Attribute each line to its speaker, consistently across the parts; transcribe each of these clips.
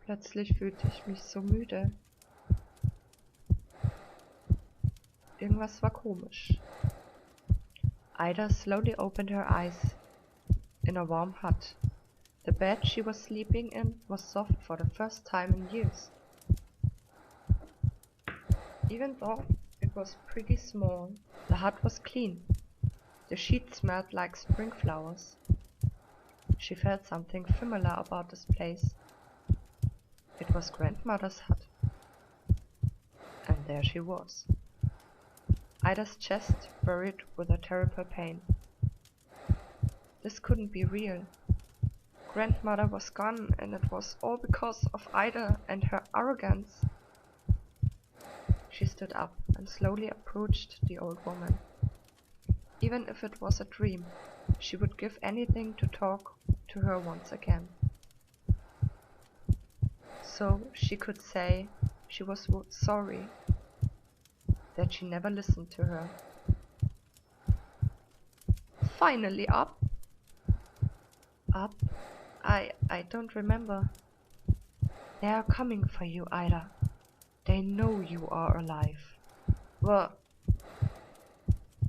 Speaker 1: Plötzlich fühlte ich mich so müde. Irgendwas war komisch. Ida slowly opened her eyes in a warm hut. The bed she was sleeping in was soft for the first time in years. Even though it was pretty small, the hut was clean. The sheets smelled like spring flowers. She felt something familiar about this place. It was grandmother's hut. And there she was. Ida's chest buried with a terrible pain. This couldn't be real. Grandmother was gone, and it was all because of Ida and her arrogance. She stood up and slowly approached the old woman. Even if it was a dream, she would give anything to talk to her once again. So she could say she was sorry that she never listened to her. Finally up? Up? I don't remember. They are coming for you, Ida. They know you are alive. What?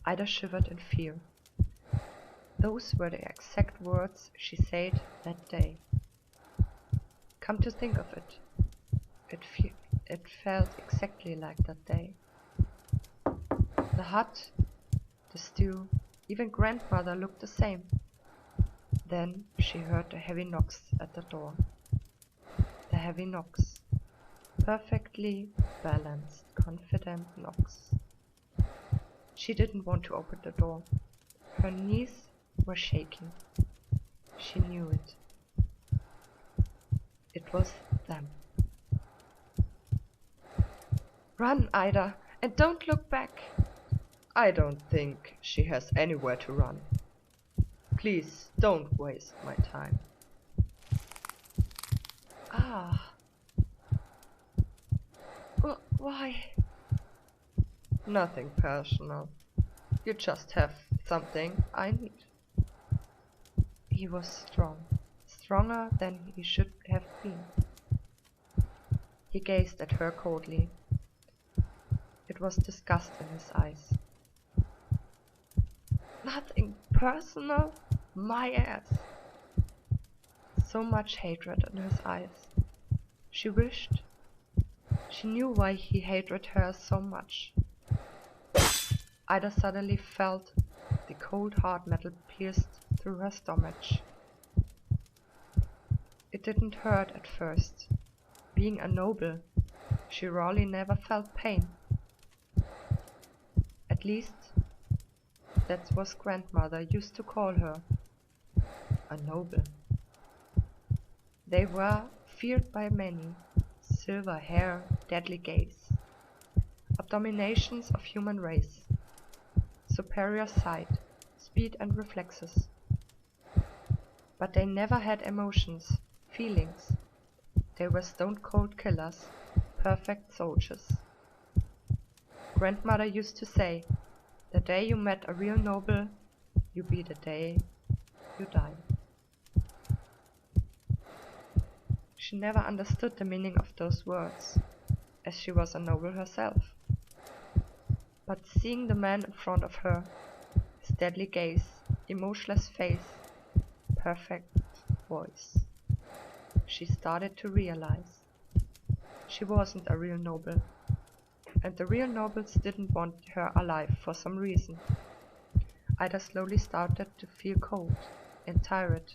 Speaker 1: Ida shivered in fear. Those were the exact words she said that day. Come to think of it, it felt exactly like that day. The hut, the stew, even grandmother looked the same. Then she heard the heavy knocks at the door. The heavy knocks. Perfectly balanced, confident knocks. She didn't want to open the door. Her knees were shaking. She knew it. It was them. Run, Ida, and don't look back. I don't think she has anywhere to run. Please don't waste my time. Ah. Why? Nothing personal. You just have something I need. He was strong. Stronger than he should have been. He gazed at her coldly. It was disgust in his eyes. Nothing personal? My ass! So much hatred in his eyes. She wished. She knew why he hated her so much. Ida suddenly felt the cold hard metal pierced through her stomach. It didn't hurt at first. Being a noble, she really never felt pain. At least, that was grandmother used to call her. A noble. They were feared by many. Silver hair, deadly gaze. Abominations of human race. Superior sight, speed and reflexes. But they never had emotions, feelings. They were stone-cold killers, perfect soldiers. Grandmother used to say, the day you met a real noble, you be the day you die. She never understood the meaning of those words, as she was a noble herself. But seeing the man in front of her, his deadly gaze, emotionless face, perfect voice, she started to realize she wasn't a real noble, and the real nobles didn't want her alive for some reason. Ida slowly started to feel cold and tired,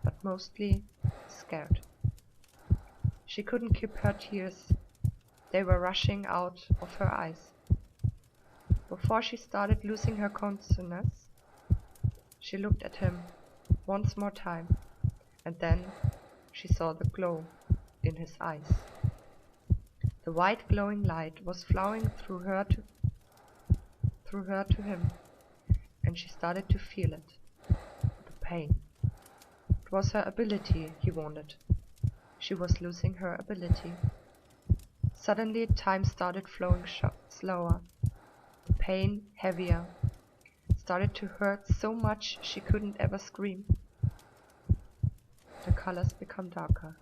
Speaker 1: but mostly scared. She couldn't keep her tears. They were rushing out of her eyes. Before she started losing her consciousness, she looked at him once more time, and then she saw the glow in his eyes. The white glowing light was flowing through her to him, and she started to feel it. The pain. It was her ability he wanted. She was losing her ability. Suddenly time started flowing slower. The pain heavier. It started to hurt so much she couldn't ever scream. The colors become darker.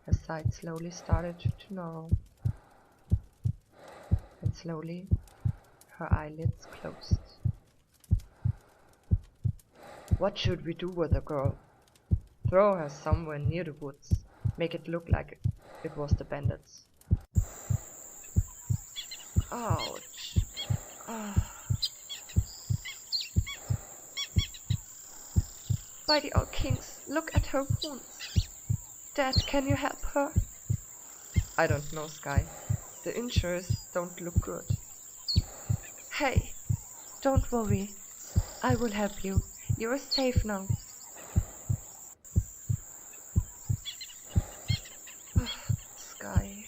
Speaker 1: Her sight slowly started to narrow, and slowly her eyelids closed. What should we do with the girl? Throw her somewhere near the woods. Make it look like it was the bandits. Ouch. Ah. By the old kings, look at her wounds. Dad, can you help her? I don't know, Sky. The injuries don't look good. Hey, don't worry. I will help you. You're safe now. Sky.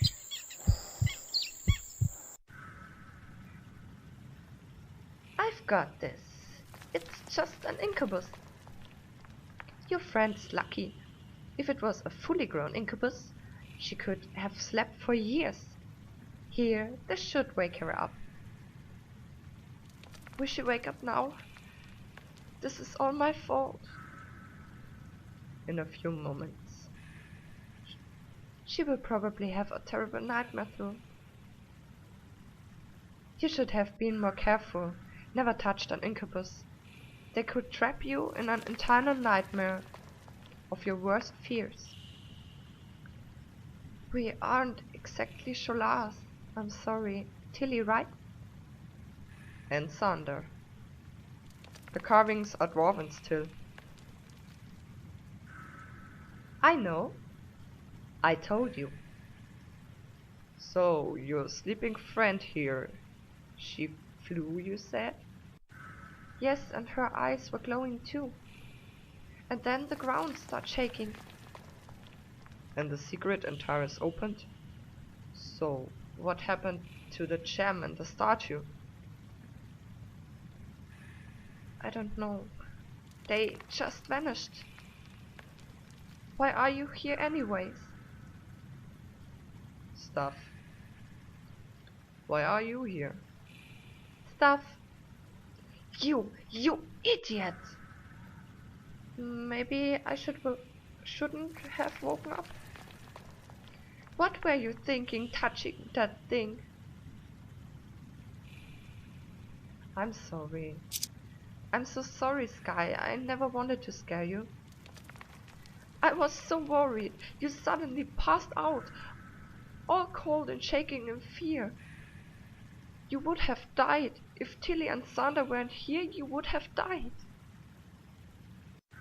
Speaker 1: I've got this. It's just an incubus. Your friend's lucky. If it was a fully grown incubus, she could have slept for years. Here, this should wake her up. Will she wake up now? This is all my fault. In a few moments. She will probably have a terrible nightmare through. You should have been more careful. Never touched an incubus. They could trap you in an internal nightmare of your worst fears. We aren't exactly Sholars. I'm sorry. Tilly, right? And Sander. The carvings are dwarven still. I know. I told you. So, your sleeping friend here, she flew, you said? Yes, and her eyes were glowing too. And then the ground started shaking. And the secret entrance opened? So, what happened to the gem and the statue? I don't know. They just vanished. Why are you here anyways? Stuff. Why are you here? Stuff. You idiot! Maybe I shouldn't have woken up. What were you thinking touching that thing? I'm sorry. I'm so sorry, Sky. I never wanted to scare you. I was so worried. You suddenly passed out, all cold and shaking in fear. You would have died. If Tilly and Sander weren't here, you would have died.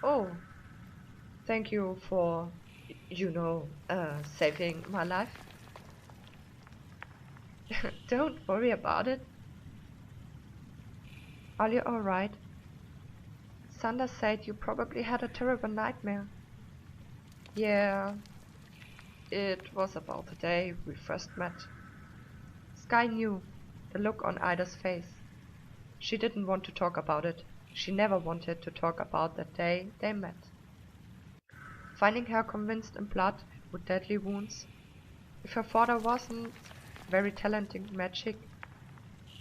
Speaker 1: Oh, thank you for, saving my life. Don't worry about it. Are you alright? Sander said you probably had a terrible nightmare. Yeah, it was about the day we first met. Sky knew the look on Ida's face. She didn't want to talk about it. She never wanted to talk about that day they met. Finding her convinced in blood with deadly wounds. If her father wasn't very talented in magic,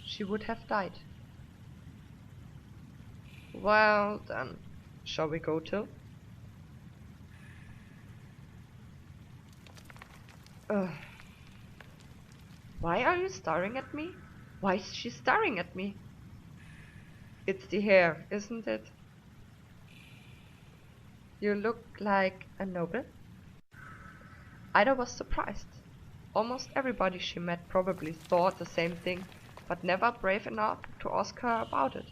Speaker 1: she would have died. Well then, shall we go to? Why are you staring at me? Why is she staring at me? It's the hair, isn't it? You look like a noble. Ida was surprised. Almost everybody she met probably thought the same thing, but never brave enough to ask her about it.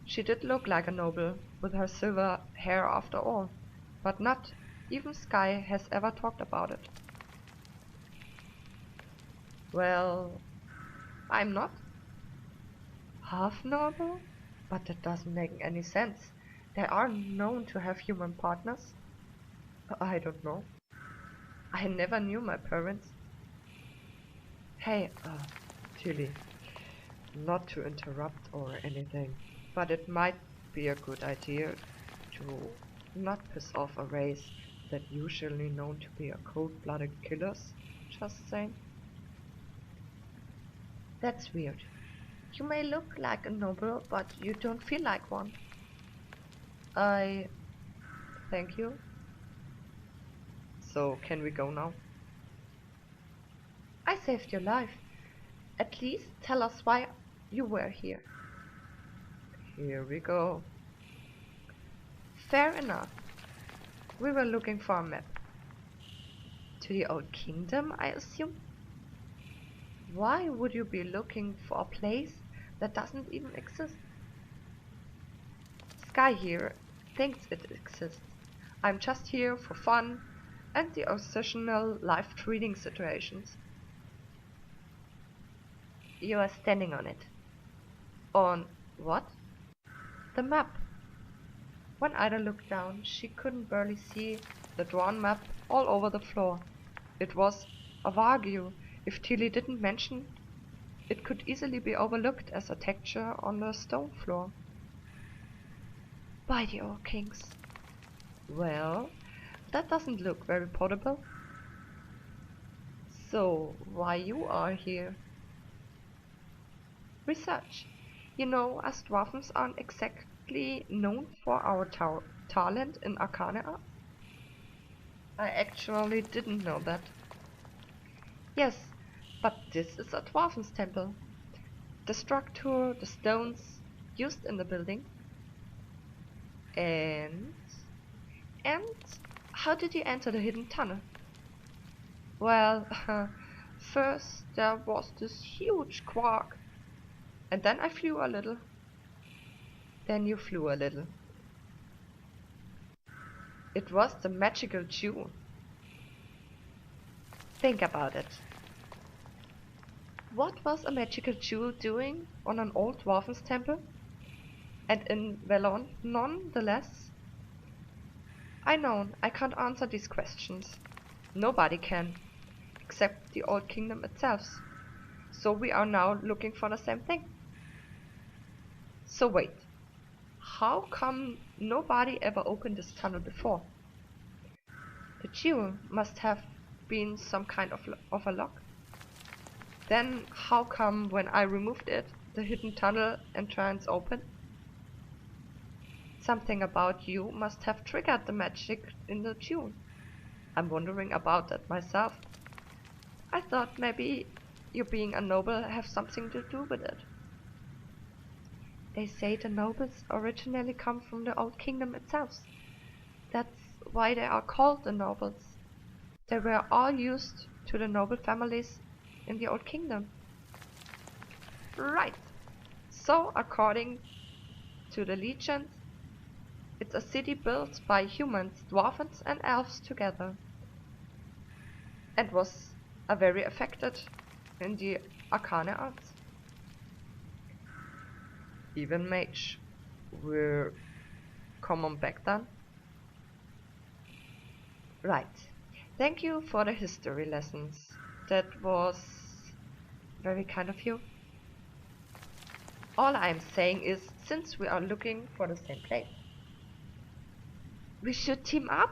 Speaker 1: She did look like a noble, with her silver hair after all, but not even Sky has ever talked about it. Well, I'm not. Half noble? But that doesn't make any sense. They are known to have human partners. I don't know. I never knew my parents. Hey, Tilly, not to interrupt or anything, but it might be a good idea to not piss off a race that usually known to be a cold-blooded killers, just saying. That's weird. You may look like a noble, but you don't feel like one. Thank you. So, can we go now? I saved your life. At least tell us why you were here. Here we go. Fair enough. We were looking for a map. To the old kingdom, I assume? Why would you be looking for a place that doesn't even exist? Sky here thinks it exists. I'm just here for fun and the occasional life-threatening situations. You are standing on it. On what? The map. When Ida looked down, she couldn't barely see the drawn map all over the floor. It was a wagyu. If Tilly didn't mention, it could easily be overlooked as a texture on the stone floor. By the old kings. Well, that doesn't look very portable. So, why you are here? Research. You know, us dwarfs aren't exactly known for our talent in arcana art. I actually didn't know that. Yes, but this is a dwarfen's temple. The structure, the stones used in the building. And how did you enter the hidden tunnel? Well, first there was this huge quark, and then I flew a little. Then you flew a little. It was the magical jewel. Think about it. What was a magical jewel doing on an old dwarfen's temple? And in Vellon, nonetheless? I know, I can't answer these questions. Nobody can, except the old kingdom itself. So we are now looking for the same thing. So wait, how come nobody ever opened this tunnel before? The jewel must have been some kind of a lock. Then how come when I removed it, the hidden tunnel entrance opened? Something about you must have triggered the magic in the jewel. I'm wondering about that myself. I thought maybe you being a noble have something to do with it. They say the nobles originally come from the old kingdom itself. That's why they are called the nobles. They were all used to the noble families in the old kingdom. Right. So according to the legend, it's a city built by humans, dwarfs and elves together. And was a very affected in the arcana arts. Even mage were common back then. Right. Thank you for the history lessons. That was very kind of you. All I'm saying is, since we are looking for the same place, we should team up.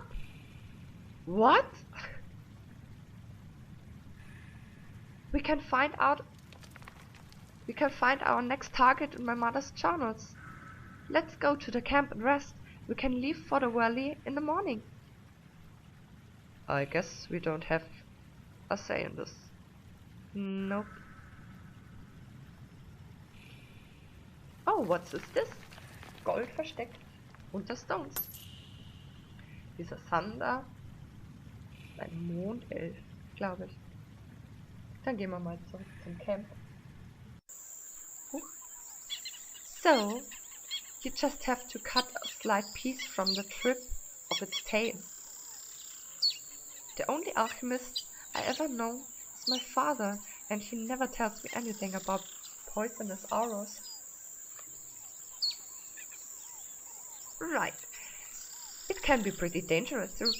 Speaker 1: What? We can find our next target in my mother's journals. Let's go to the camp and rest. We can leave for the valley in the morning. I guess we don't have a say in this. Nope. Oh, what's this? Gold versteckt unter Stones. Dieser Sander ist ein Mondelf, glaube ich. Dann gehen wir mal zurück zum Camp. So, you just have to cut a slight piece from the tip of its tail. The only alchemist I ever know is my father, and he never tells me anything about poisonous arrows. Right. It can be pretty dangerous too.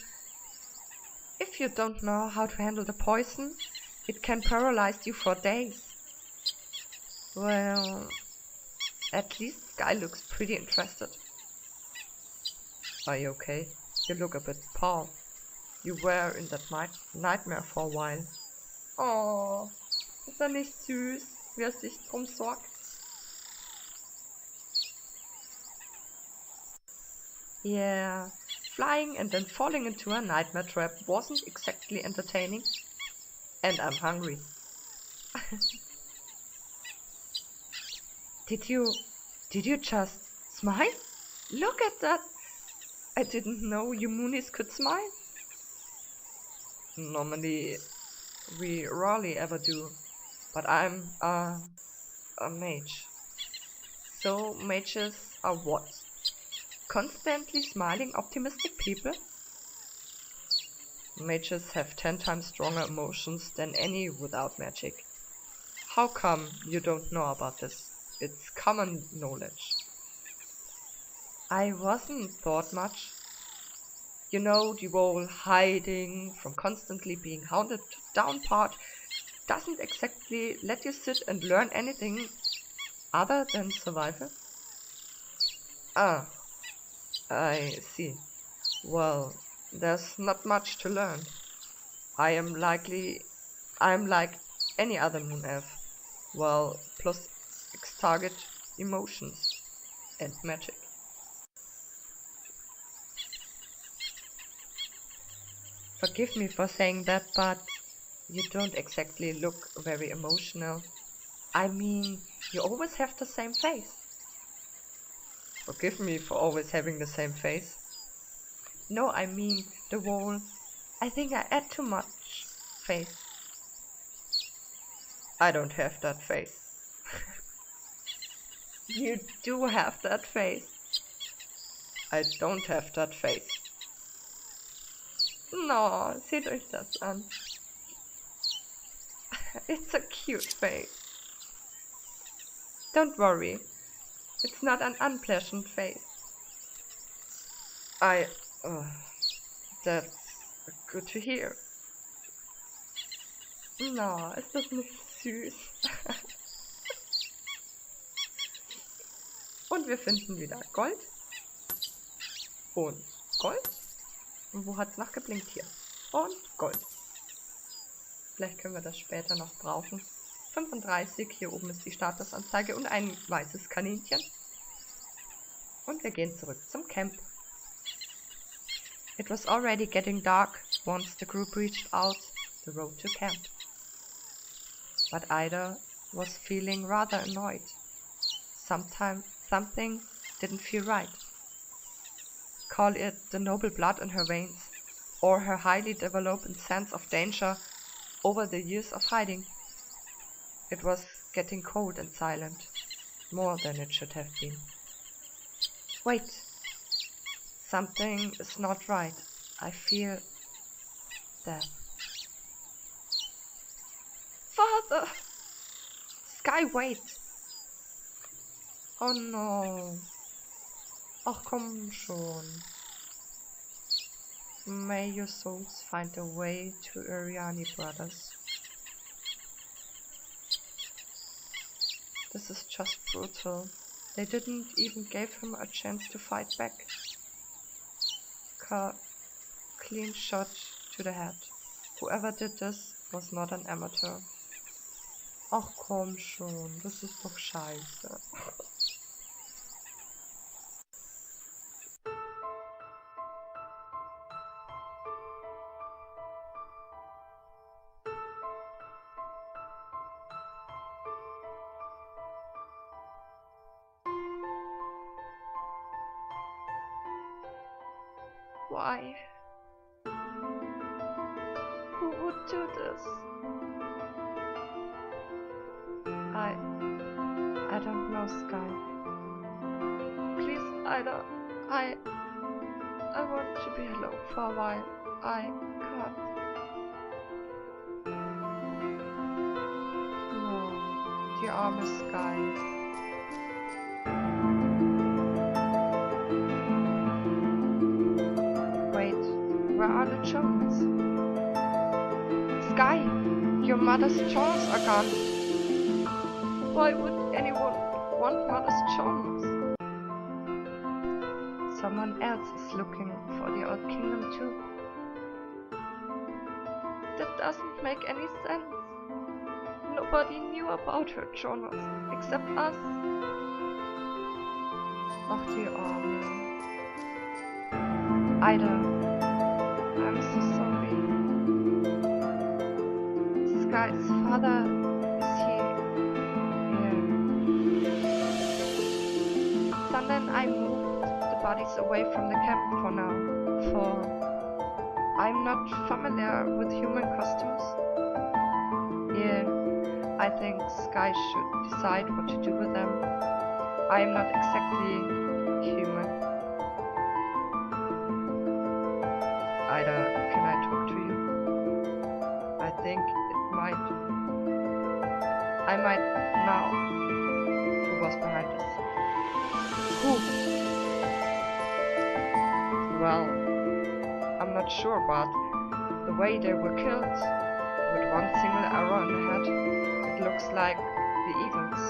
Speaker 1: If you don't know how to handle the poison, it can paralyze you for days. Well, at least Sky looks pretty interested. Are you okay? You look a bit pale. You were in that nightmare for a while. Oh, ist nicht süß, wie sich drum sorgt? Yeah, Flying and then falling into a nightmare trap wasn't exactly entertaining. And I'm hungry. Did you just smile? Look at that! I didn't know you Moonies could smile. Normally, we rarely ever do, but I'm a mage. So mages are what? Constantly smiling, optimistic people? Mages have 10 times stronger emotions than any without magic. How come you don't know about this? It's common knowledge. I wasn't thought much. You know, the whole hiding from constantly being hounded down part doesn't exactly let you sit and learn anything other than survival. Ah, I see. Well, there's not much to learn. I am like any other moon elf. Well, plus X target emotions and magic. Forgive me for saying that, but you don't exactly look very emotional. I mean, you always have the same face. Forgive me for always having the same face. No, I mean the whole, I think I add too much face. I don't have that face. You do have that face. I don't have that face. No, seht euch das an. It's a cute face. Don't worry, it's not an unpleasant face. That's good to hear. No, ist das nicht süß? Und wir finden wieder Gold. Und Gold. Und wo hat's nachgeblinkt? Hier. Und Gold. Vielleicht können wir das später noch brauchen. 35, hier oben ist die Statusanzeige und ein weißes Kaninchen. Und wir gehen zurück zum Camp. It was already getting dark once the group reached out the road to camp. But Ida was feeling rather annoyed. Something didn't feel right. Call it the noble blood in her veins, or her highly developed sense of danger over the years of hiding. It was getting cold and silent, more than it should have been. Wait, something is not right. I feel death. Father! Sky, wait! Oh no. Ach komm schon. May your souls find a way to Ariani, brothers. This is just brutal. They didn't even give him a chance to fight back. Clean shot to the head. Whoever did this was not an amateur. Ach komm schon, das ist doch scheiße. Why? Who would do this? I don't know, Sky. Please, Ida, I want to be alone for a while. I can't. No, the arme Sky. Where are the Jones? Sky, your mother's Jones are gone. Why would anyone want mother's Jones? Someone else is looking for the old kingdom too. That doesn't make any sense. Nobody knew about her Jonas, except us. Ach, die Arme. Ida, I'm so sorry. Sky's father is here. Thunder and I moved the bodies away from the camp for now, for I'm not familiar with human costumes. Yeah, I think Sky should decide what to do with them. I am not exactly human. Ida, can I talk to you? I think I might know who was behind this. Who? Well, I'm not sure, but the way they were killed, with one single arrow in the head, it looks like the eagles.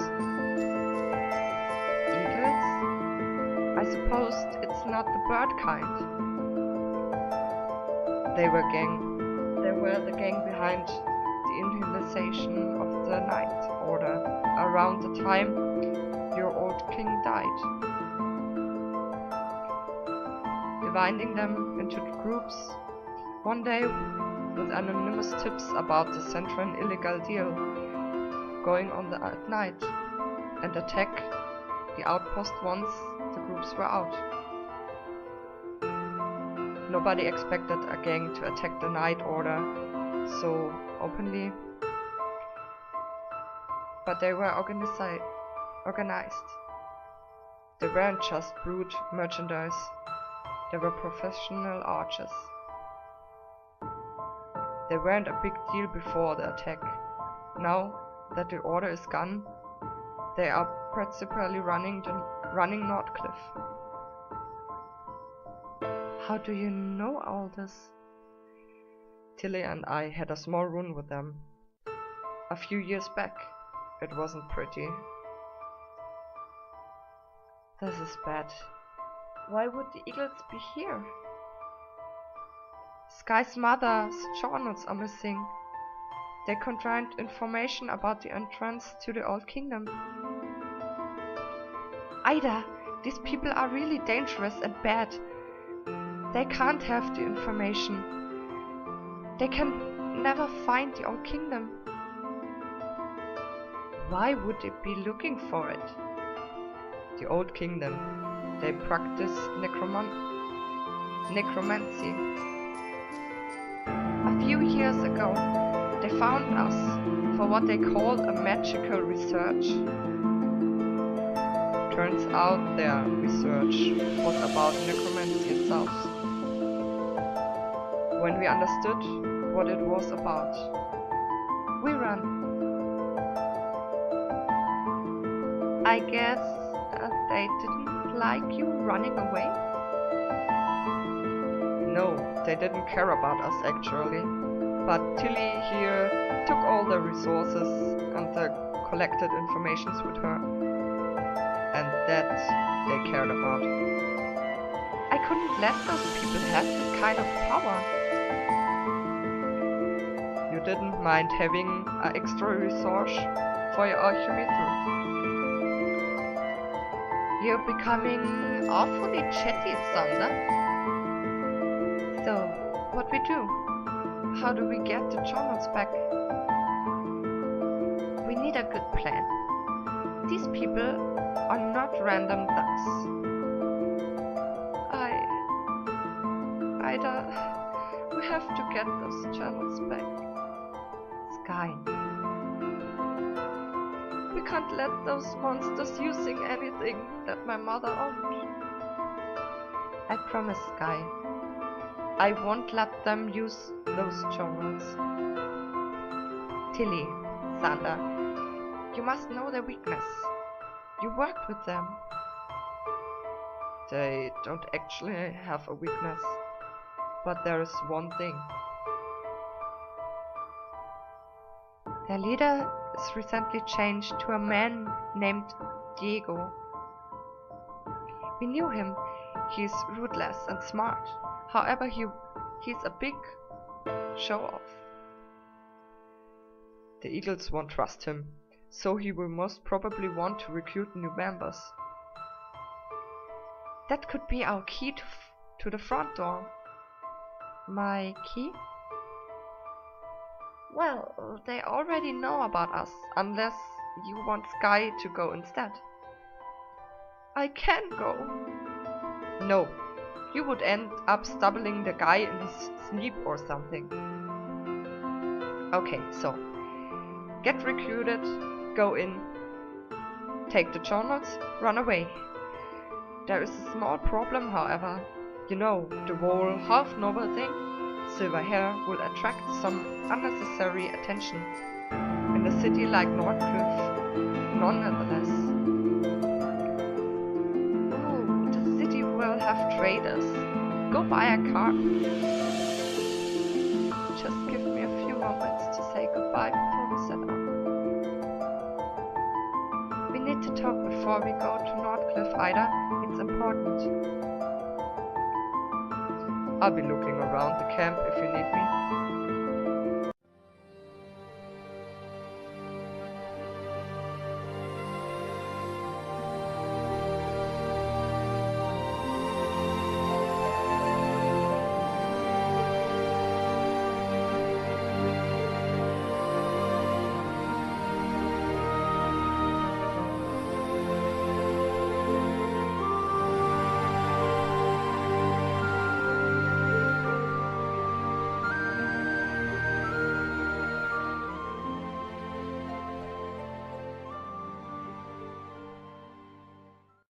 Speaker 1: Eagles? I suppose it's not the bird kind. They were the gang behind the inhalation of the Night Order around the time your old king died. Dividing them into groups, one day with anonymous tips about the central illegal deal going on at night, and attack the outpost once the groups were out. Nobody expected a gang to attack the Night Order so openly, but they were organized. They weren't just brute merchandise, they were professional archers. They weren't a big deal before the attack. Now that the order is gone, they are principally running Northcliff. How do you know all this? Tilly and I had a small run with them. A few years back. It wasn't pretty. This is bad. Why would the eagles be here? Sky's mother's journals are missing. They contained information about the entrance to the Old Kingdom. Ida, these people are really dangerous and bad. They can't have the information. They can never find the Old Kingdom. Why would they be looking for it? The Old Kingdom. They practice necromancy. A few years ago, they found us for what they called a magical research. Turns out their research was about necromancy itself. When we understood what it was about, we ran. I guess they didn't like you running away? No, they didn't care about us actually. But Tilly here took all the resources and the collected informations with her. And that they cared about. I couldn't let those people have this kind of power. You didn't mind having an extra resource for your alchemy. You're becoming awfully chatty, Thunder. So, what we do? How do we get the journals back? We need a good plan. These people are not random ducks. Ida, we have to get those journals back. Sky. We can't let those monsters using anything that my mother owned. I promise, Sky. I won't let them use those journals. Tilly, Thunder, you must know their weakness. You worked with them. They don't actually have a weakness, but there is one thing. Their leader is recently changed to a man named Diego. We knew him. He's ruthless and smart. However, he's a big show-off. The Eagles won't trust him, so he will most probably want to recruit new members. That could be our key to the front door. My key? Well, they already know about us, unless you want Sky to go instead. I can't go. No, you would end up stumbling the guy in his sleep or something. Okay, so, get recruited, go in, take the journals, run away. There is a small problem, however. You know, the whole half-noble thing? Silver hair will attract some unnecessary attention in a city like Northcliffe, nonetheless. Oh, the city will have traders. Go buy a car. Just give me a few moments to say goodbye before we set up. We need to talk before we go to Northcliffe, Ida. It's important. I'll be looking around the camp if you need me.